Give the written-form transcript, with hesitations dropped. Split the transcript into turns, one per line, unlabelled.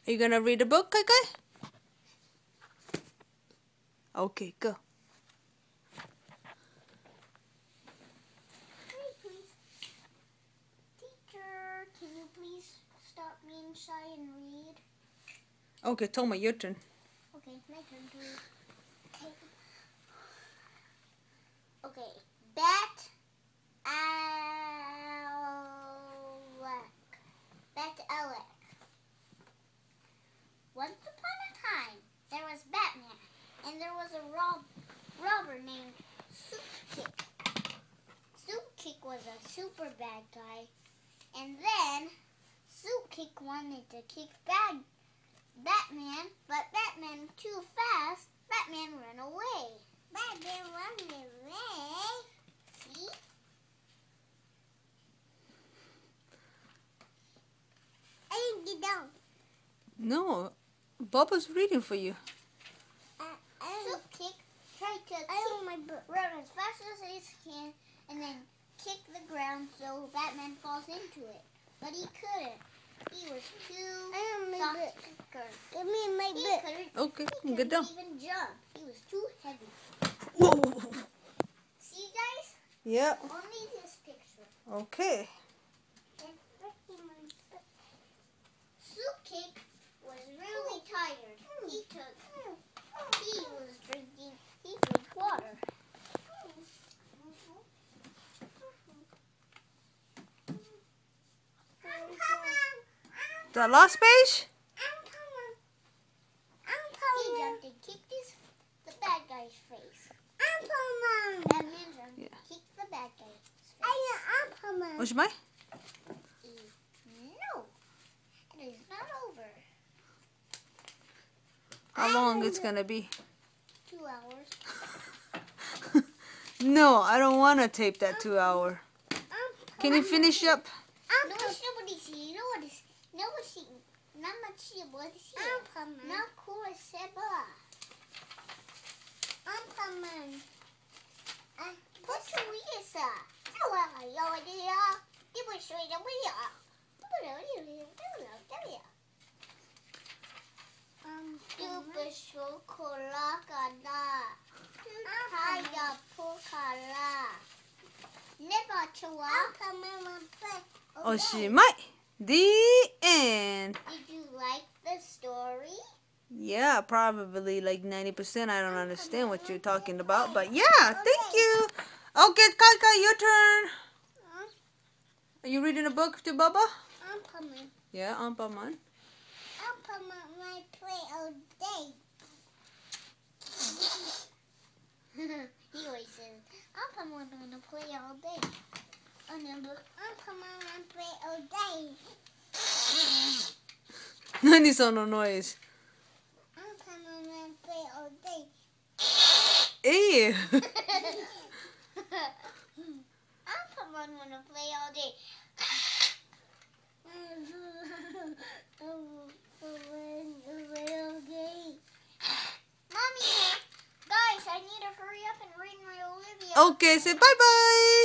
Are you gonna read a book, Kai Kai? Okay, go.
Teacher, can you please stop being shy and read?
Okay, Toma, your turn.
Okay, my turn to read. Okay. Bat Alec. Once upon a time, there was Batman, and there was a robber named Soup-Kick. Soup-Kick was a super bad guy, and then Soup-Kick wanted to kick Batman, but Batman too fast. Batman ran away. Batman ran away. See? I didn't get down.
No, Bubba's reading for you.
Soup-Kick tried to run as fast as he can and then kick the ground so Batman falls into it. But he couldn't. He was too soft. Give me my bit.
Okay,
He
get down.
couldn't even jump. He was too heavy.
Whoa.
See, guys?
Yeah.
Only this picture.
Okay.
Soup-Kick was really tired. He drank water.
The last page?
He jumped and kicked the bad guy's face. Batman jumped and kicked the bad guy's face.
What's mine?
No, it is not over.
How long it's gonna be?
2 hours.
No, I don't want to tape that 2 hour. Can you finish up?
No, nobody see. You know what is? No one see. Not much see. What is it? Not cool as Seba. I'm coming. Put your wheels up. Oh, yo, dear. You will show the wheel.
Oshimai. The end.
Did you like the story?
Yeah, probably like 90%. I don't understand what you're talking about, but yeah, thank you. Okay, Kai Kai, your turn. Are you reading a book to Bubba? Yeah, Paman.
Might play all day. He always says, Paman wanna play all day. Paman wanna play all day.
何そのノイズ?
Paman wanna play all day.
Ew.
Paman wanna play all day. Mommy, guys, I need to hurry up and read my Olivia.
Okay, say bye-bye.